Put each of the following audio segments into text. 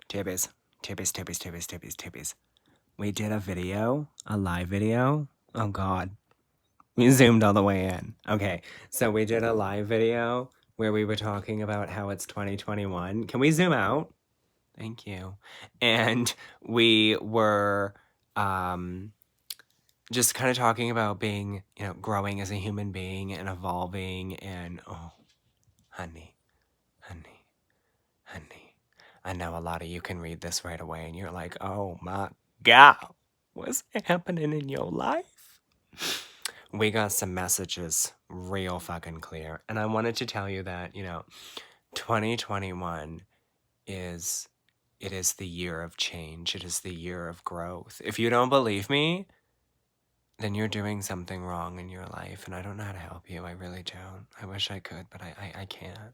Tibbies, Tibbies, Tibbies, Tibbies, Tibbies, Tibbies. We did a live video. Oh God, we zoomed all the way in. Okay, so we did a live video where we were talking about how it's 2021. Can we zoom out? Thank you. And we were just kind of talking about being, growing as a human being and evolving. And oh, honey, honey, honey. I know a lot of you can read this right away and you're like, oh my God, what's happening in your life? We got some messages real fucking clear. And I wanted to tell you that, 2021 is the year of change. It is the year of growth. If you don't believe me, then you're doing something wrong in your life. And I don't know how to help you. I really don't. I wish I could, but I can't.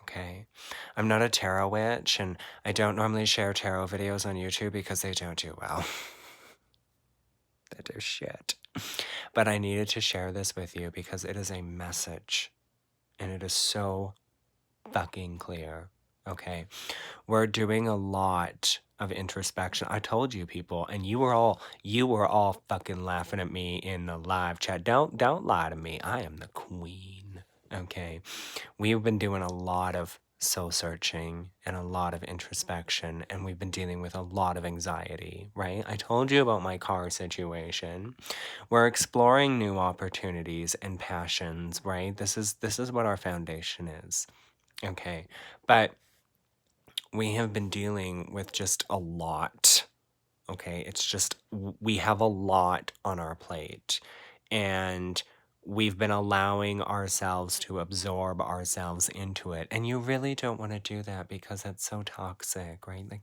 Okay. I'm not a tarot witch, and I don't normally share tarot videos on YouTube because they don't do well. They do shit. But I needed to share this with you because it is a message, and it is so fucking clear. Okay. We're doing a lot of introspection. I told you, people, and you were all fucking laughing at me in the live chat. Don't lie to me. I am the queen. Okay. We've been doing a lot of soul searching and a lot of introspection, and we've been dealing with a lot of anxiety, right? I told you about my car situation. We're exploring new opportunities and passions, right? This is what our foundation is. Okay. But we have been dealing with just a lot. Okay. It's just, we have a lot on our plate. And we've been allowing ourselves to absorb ourselves into it. And you really don't want to do that because it's so toxic, right? Like,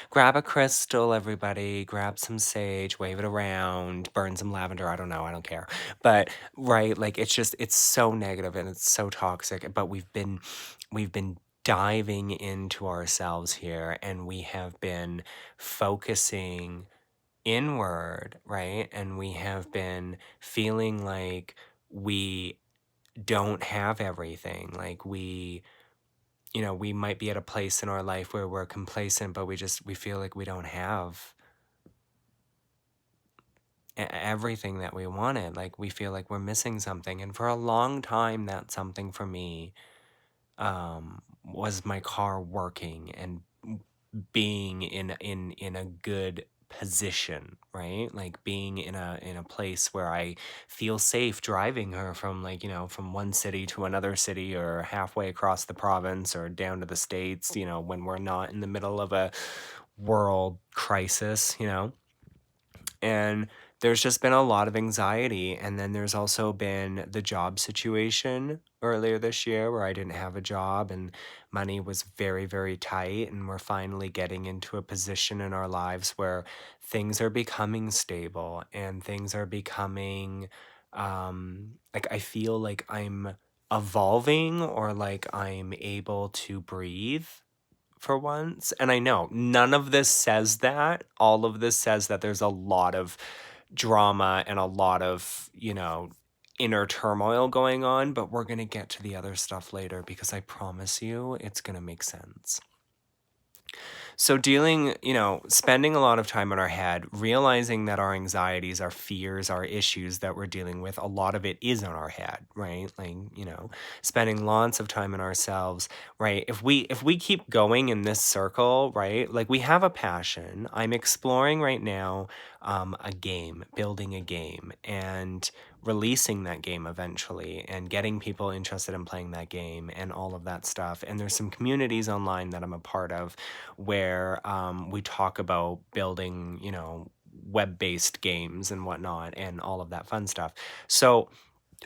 grab a crystal, everybody, grab some sage, wave it around, burn some lavender. I don't know. I don't care. But, right. Like, it's so negative and it's so toxic. But we've been diving into ourselves here, and we have been focusing inward, right? And we have been feeling like we don't have everything. Like, we might be at a place in our life where we're complacent, but we feel like we don't have everything that we wanted. Like, we feel like we're missing something. And for a long time, that something for me was my car working and being in a good position, right? Like, being in a place where I feel safe driving her from, like, from one city to another city, or halfway across the province, or down to the States, when we're not in the middle of a world crisis. And there's just been a lot of anxiety. And then there's also been the job situation earlier this year where I didn't have a job and money was very, very tight. And we're finally getting into a position in our lives where things are becoming stable and things are becoming, like, I feel like I'm evolving, or like I'm able to breathe for once. And I know none of this says that. All of this says that there's a lot of drama and a lot of, inner turmoil going on, but we're going to get to the other stuff later because I promise you it's going to make sense. So spending a lot of time in our head, realizing that our anxieties, our fears, our issues that we're dealing with, a lot of it is in our head, right? Like, spending lots of time in ourselves, right? If we keep going in this circle, right? Like, we have a passion. I'm exploring right now a game, building a game, and releasing that game eventually, and getting people interested in playing that game and all of that stuff. And there's some communities online that I'm a part of where we talk about building, web-based games and whatnot and all of that fun stuff. So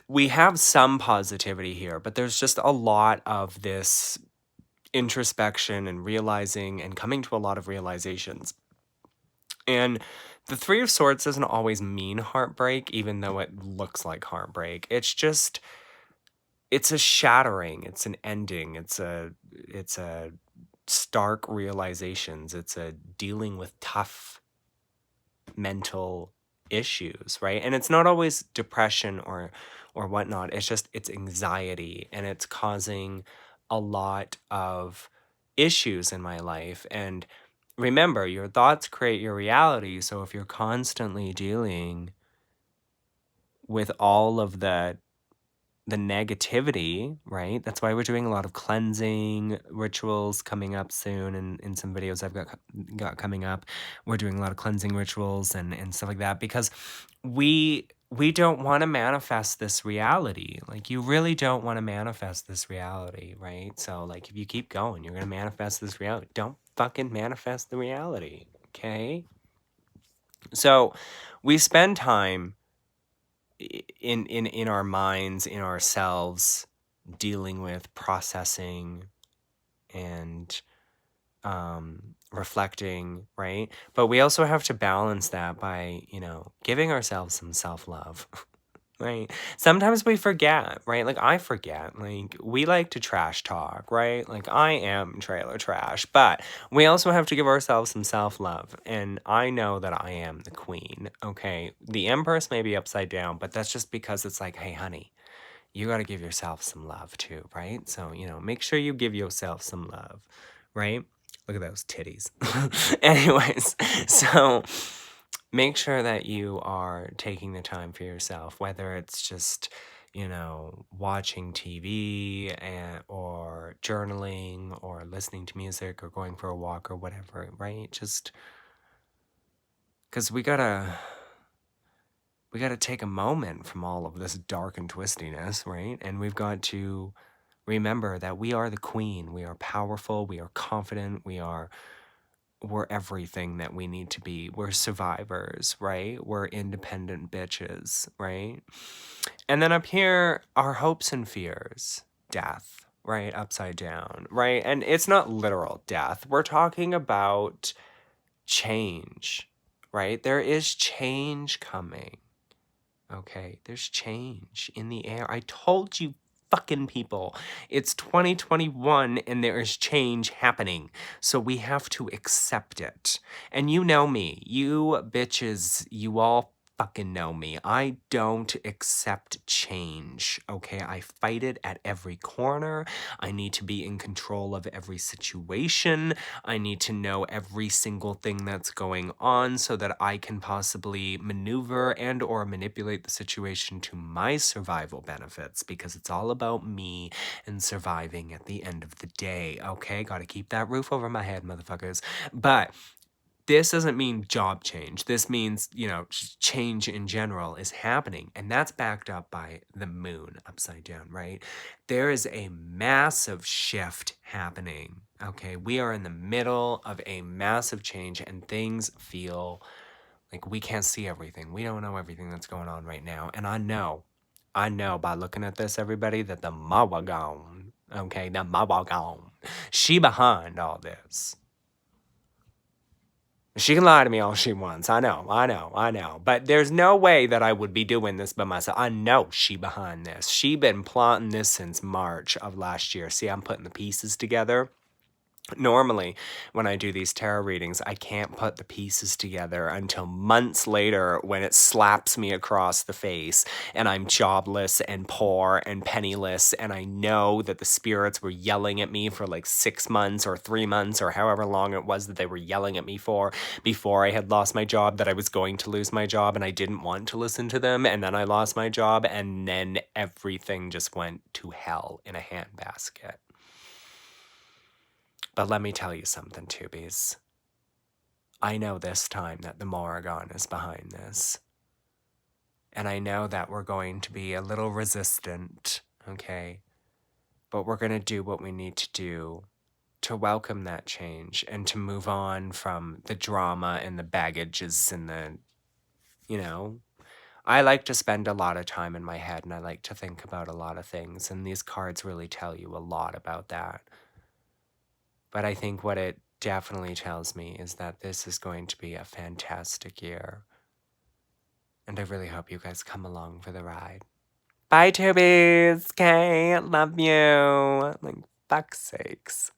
we have some positivity here, but there's just a lot of this introspection and realizing and coming to a lot of realizations. And the Three of Swords doesn't always mean heartbreak, even though it looks like heartbreak. It's just, it's a shattering, it's an ending, it's a stark realizations, it's a dealing with tough mental issues, right? And it's not always depression or whatnot. It's anxiety, and it's causing a lot of issues in my life. And remember, your thoughts create your reality. So if you're constantly dealing with all of the negativity, right? That's why we're doing a lot of cleansing rituals coming up soon, and in some videos I've got coming up. We're doing a lot of cleansing rituals and stuff like that, because we don't want to manifest this reality. Like, you really don't want to manifest this reality, right? So like, if you keep going, you're going to manifest this reality. Don't fucking manifest the reality, okay? So we spend time in our minds, in ourselves, dealing with processing and reflecting, right? But we also have to balance that by, giving ourselves some self-love. Right. Sometimes we forget, right? Like, I forget. Like, we like to trash talk, right? Like, I am trailer trash, but we also have to give ourselves some self-love. And I know that I am the queen, okay? The Empress may be upside down, but that's just because it's like, hey, honey, you got to give yourself some love too, right? So, make sure you give yourself some love, right? Look at those titties. Anyways, so make sure that you are taking the time for yourself, whether it's just, watching TV or journaling or listening to music or going for a walk or whatever, right? Just because we gotta take a moment from all of this dark and twistiness, right? And we've got to remember that we are the queen. We are powerful. We are confident. We're everything that we need to be. We're survivors, right? We're independent bitches, right? And then up here, our hopes and fears, death, right? Upside down, right? And it's not literal death. We're talking about change, right? There is change coming. Okay, there's change in the air. I told you fucking people, it's 2021 and there is change happening. So we have to accept it. And you know me, you bitches, you all fucking know me. I don't accept change, okay? I fight it at every corner. I need to be in control of every situation. I need to know every single thing that's going on so that I can possibly maneuver and or manipulate the situation to my survival benefits, because it's all about me and surviving at the end of the day, okay? Gotta keep that roof over my head, motherfuckers. But this doesn't mean job change. This means, change in general is happening. And that's backed up by the moon upside down, right? There is a massive shift happening. Okay. We are in the middle of a massive change and things feel like we can't see everything. We don't know everything that's going on right now. And I know by looking at this, everybody, that the Mawagon, okay, the Mawagon, she behind all this. She can lie to me all she wants. I know. But there's no way that I would be doing this by myself. I know she behind this. She been plotting this since March of last year. See, I'm putting the pieces together. Normally, when I do these tarot readings, I can't put the pieces together until months later when it slaps me across the face and I'm jobless and poor and penniless, and I know that the spirits were yelling at me for like 6 months or 3 months or however long it was that they were yelling at me for before I had lost my job, that I was going to lose my job, and I didn't want to listen to them, and then I lost my job, and then everything just went to hell in a handbasket. But let me tell you something, Tubies. I know this time that the Morrigan is behind this. And I know that we're going to be a little resistant, okay? But we're going to do what we need to do to welcome that change and to move on from the drama and the baggages and I like to spend a lot of time in my head and I like to think about a lot of things. And these cards really tell you a lot about that. But I think what it definitely tells me is that this is going to be a fantastic year. And I really hope you guys come along for the ride. Bye, Tubies! Okay, love you! Like, fuck's sakes.